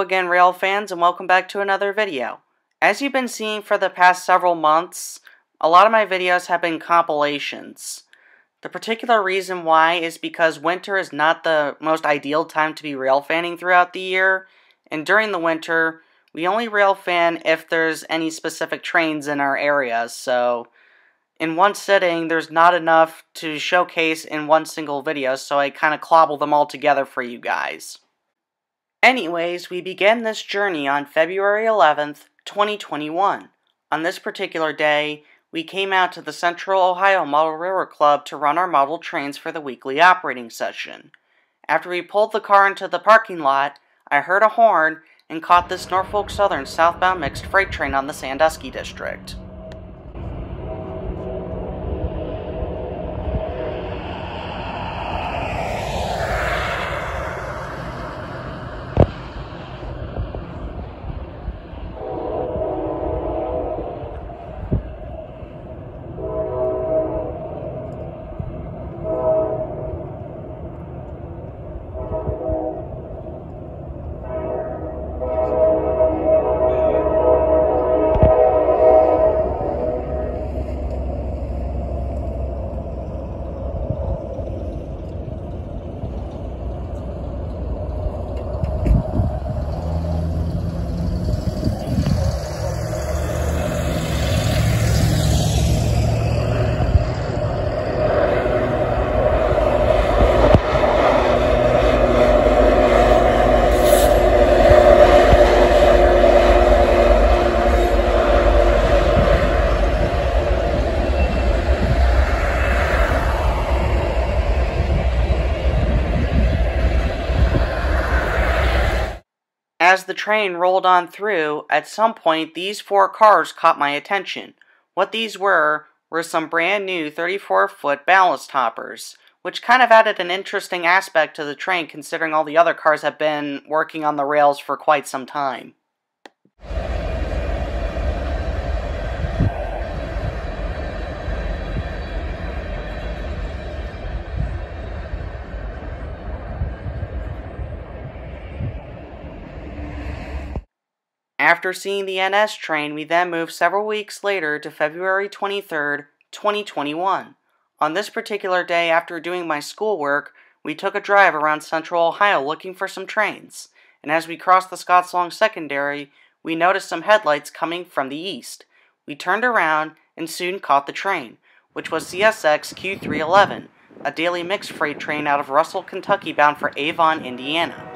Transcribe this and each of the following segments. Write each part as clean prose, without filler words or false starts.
again, rail fans, and welcome back to another video. As you've been seeing for the past several months, a lot of my videos have been compilations. The particular reason why is because winter is not the most ideal time to be rail fanning throughout the year, and during the winter, we only rail fan if there's any specific trains in our area, so in one sitting, there's not enough to showcase in one single video, so I kind of clobble them all together for you guys. Anyways, we begin this journey on February 11th, 2021. On this particular day, we came out to the Central Ohio Model Railroad Club to run our model trains for the weekly operating session. After we pulled the car into the parking lot, I heard a horn and caught this Norfolk Southern southbound mixed freight train on the Sandusky District. As the train rolled on through, at some point these four cars caught my attention. What these were some brand new 34-foot ballast hoppers, which kind of added an interesting aspect to the train considering all the other cars have been working on the rails for quite some time. After seeing the NS train, we then moved several weeks later to February 23rd, 2021. On this particular day, after doing my schoolwork, we took a drive around Central Ohio looking for some trains, and as we crossed the Scottslawn secondary, we noticed some headlights coming from the east. We turned around and soon caught the train, which was CSX Q311, a daily mixed freight train out of Russell, Kentucky bound for Avon, Indiana.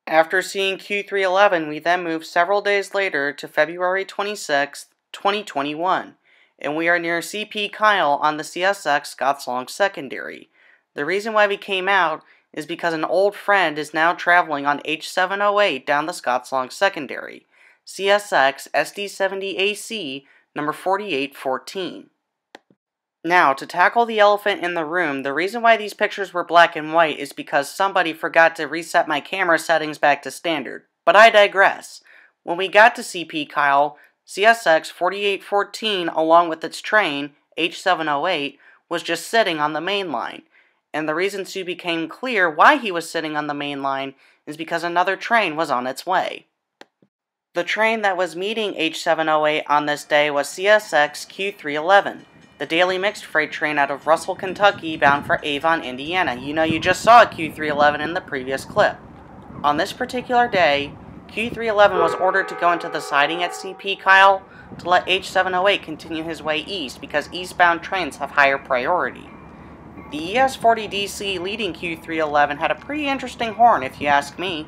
After seeing Q311, we then moved several days later to February 26th, 2021, and we are near CP Kyle on the CSX Scottslawn secondary. The reason why we came out is because an old friend is now traveling on H708 down the Scottslawn secondary, CSX SD70AC number 4814. Now, to tackle the elephant in the room, the reason why these pictures were black and white is because somebody forgot to reset my camera settings back to standard. But I digress. When we got to CP Kyle, CSX 4814, along with its train, H708, was just sitting on the main line. And the reason soon became clear why he was sitting on the main line is because another train was on its way. The train that was meeting H708 on this day was CSX Q311, the daily mixed freight train out of Russell, Kentucky, bound for Avon, Indiana. You know, you just saw a Q311 in the previous clip. On this particular day, Q311 was ordered to go into the siding at CP Kyle to let H708 continue his way east because eastbound trains have higher priority. The ES40DC leading Q311 had a pretty interesting horn, if you ask me.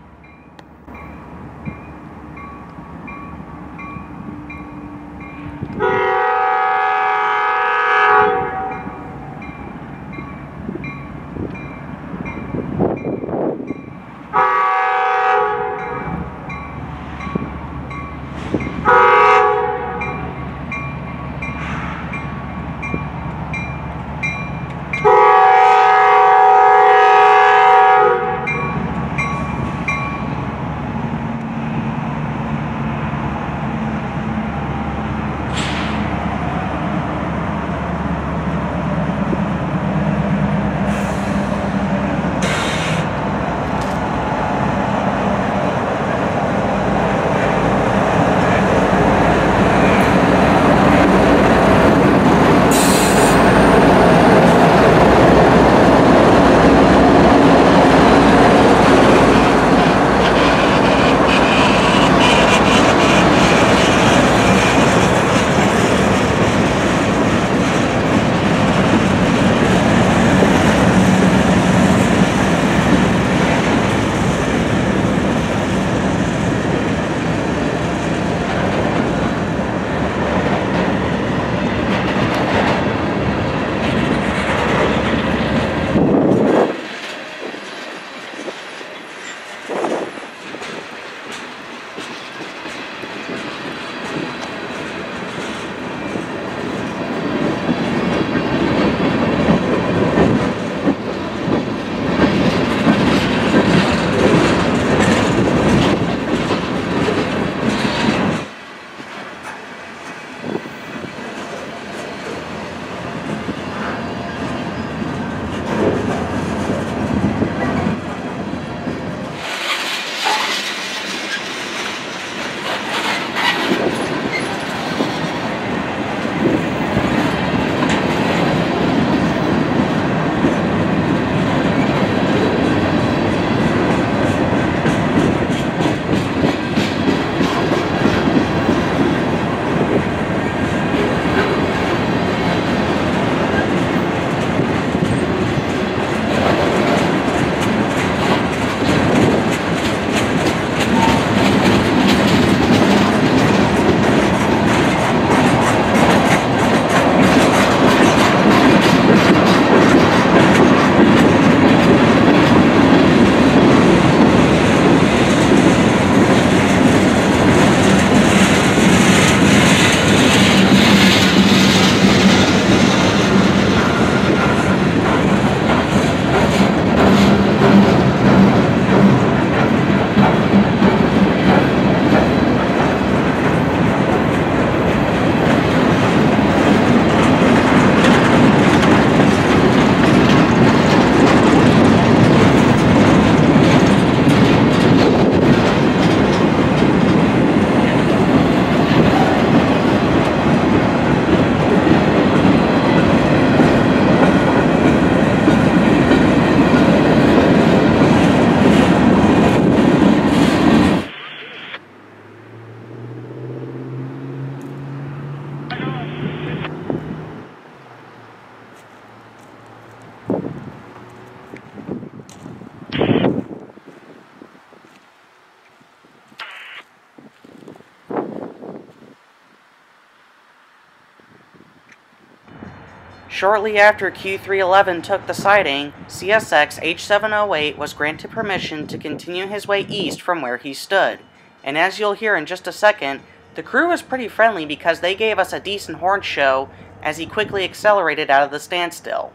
Shortly after Q311 took the siding, CSX H708 was granted permission to continue his way east from where he stood. And as you'll hear in just a second, the crew was pretty friendly because they gave us a decent horn show as he quickly accelerated out of the standstill.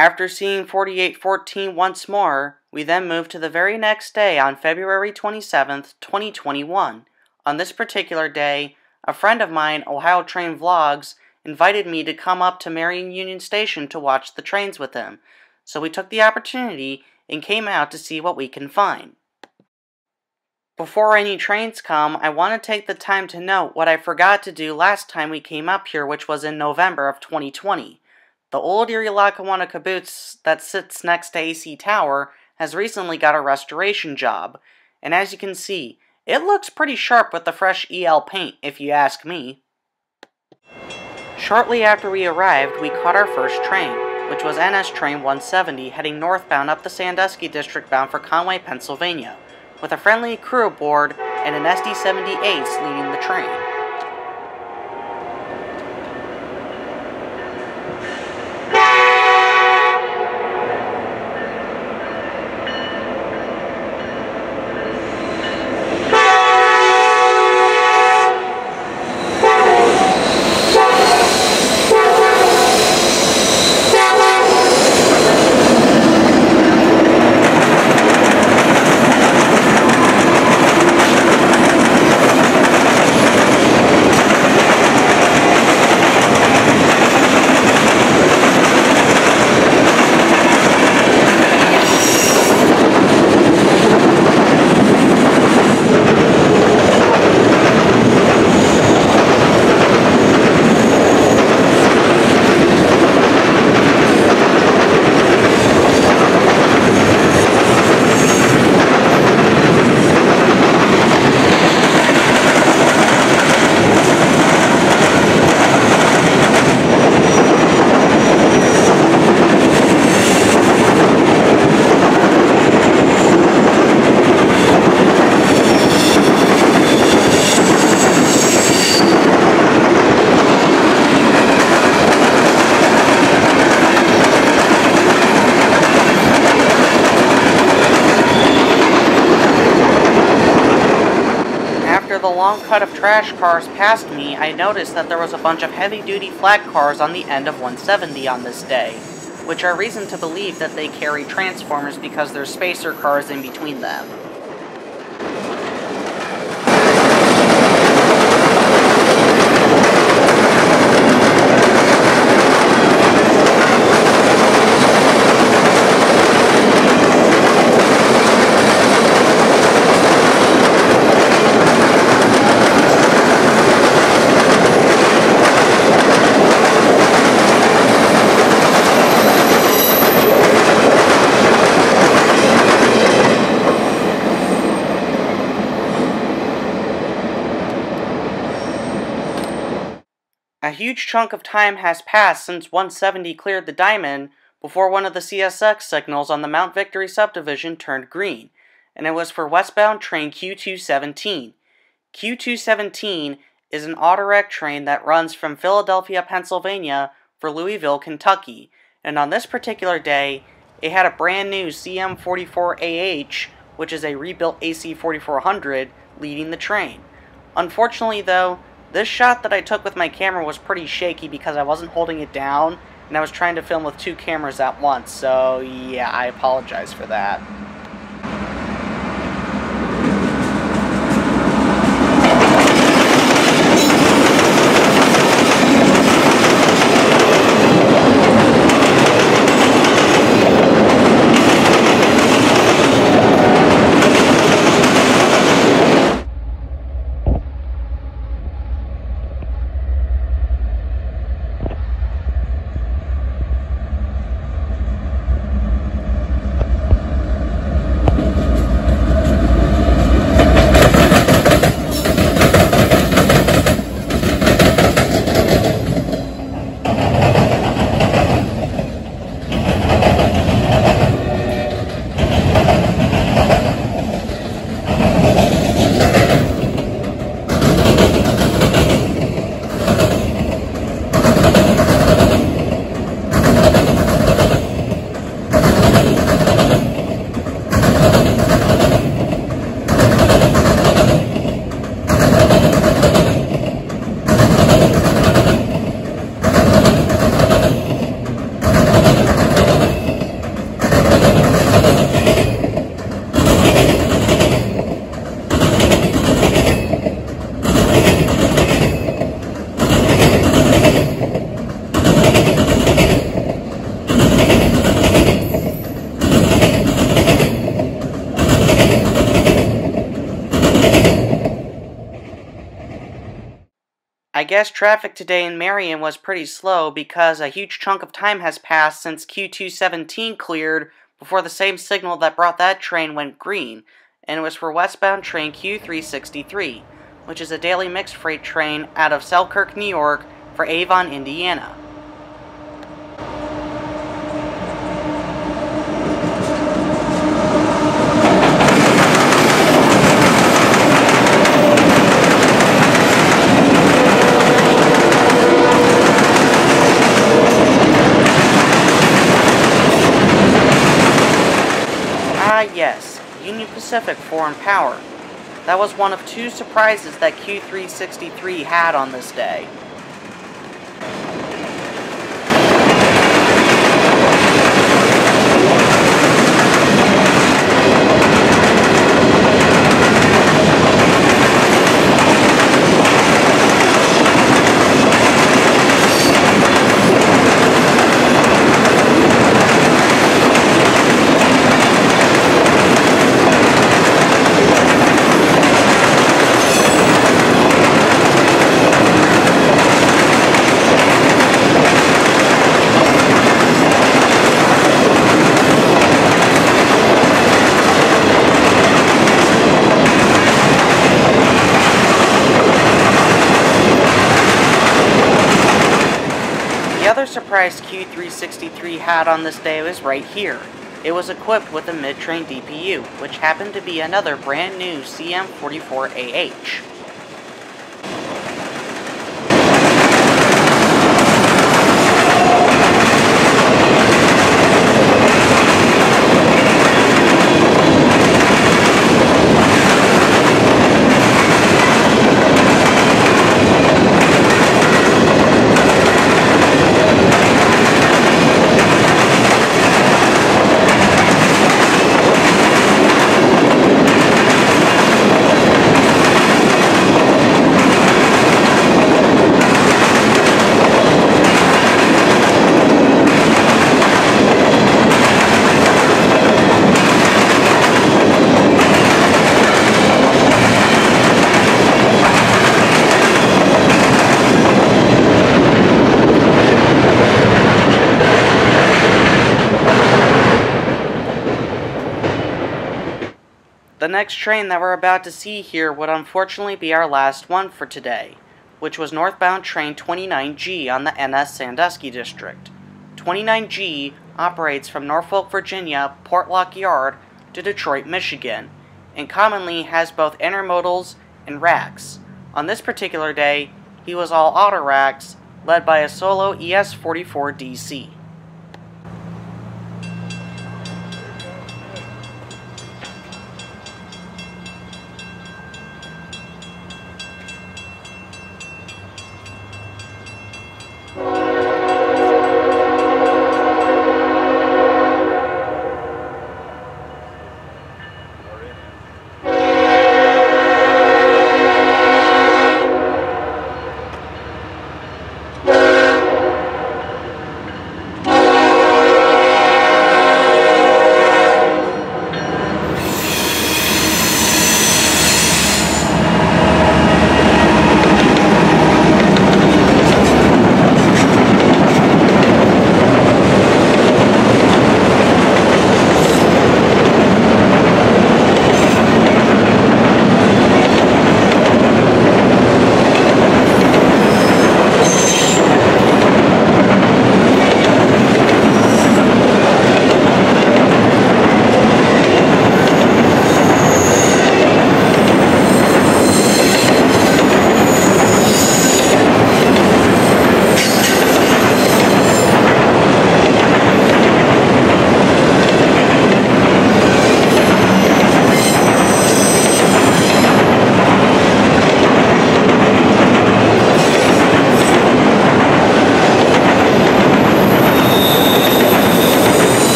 After seeing 4814 once more, we then moved to the very next day on February 27th, 2021. On this particular day, a friend of mine, Ohio Train Vlogs, invited me to come up to Marion Union Station to watch the trains with him, so we took the opportunity and came out to see what we can find. Before any trains come, I want to take the time to note what I forgot to do last time we came up here, which was in November of 2020. The old Erie Lackawanna caboose that sits next to AC Tower has recently got a restoration job, and as you can see, it looks pretty sharp with the fresh EL paint, if you ask me. Shortly after we arrived, we caught our first train, which was NS Train 170 heading northbound up the Sandusky District bound for Conway, Pennsylvania, with a friendly crew aboard and an SD70AC leading the train. After the long cut of trash cars passed me, I noticed that there was a bunch of heavy-duty flat cars on the end of 170 on this day, which are reason to believe that they carry transformers because there's spacer cars in between them. A huge chunk of time has passed since 170 cleared the diamond before one of the CSX signals on the Mount Victory subdivision turned green, and it was for westbound train Q217. Q217 is an autorec train that runs from Philadelphia, Pennsylvania for Louisville, Kentucky, and on this particular day, it had a brand new CM44AH, which is a rebuilt AC4400, leading the train. Unfortunately though, this shot that I took with my camera was pretty shaky because I wasn't holding it down, and I was trying to film with two cameras at once, so yeah, I apologize for that. I guess traffic today in Marion was pretty slow because a huge chunk of time has passed since Q217 cleared before the same signal that brought that train went green, and it was for westbound train Q363, which is a daily mixed freight train out of Selkirk, New York for Avon, Indiana. Yes, Union Pacific Foreign Power. That was one of two surprises that Q363 had on this day. The other surprise Q363 had on this day was right here. It was equipped with a mid-train DPU, which happened to be another brand new CM44AH. The next train that we're about to see here would unfortunately be our last one for today, which was northbound train 29G on the NS Sandusky District. 29G operates from Norfolk, Virginia, Portlock Yard to Detroit, Michigan, and commonly has both intermodals and racks. On this particular day, he was all auto racks, led by a solo ES44DC.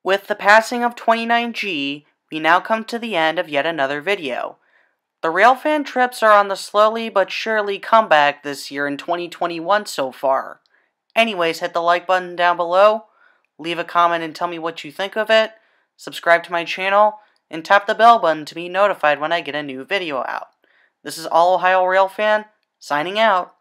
With the passing of 29G, we now come to the end of yet another video. The Railfan trips are on the slowly but surely comeback this year in 2021 so far. Anyways, hit the like button down below, leave a comment and tell me what you think of it, subscribe to my channel, and tap the bell button to be notified when I get a new video out. This is All Ohio Railfan, signing out.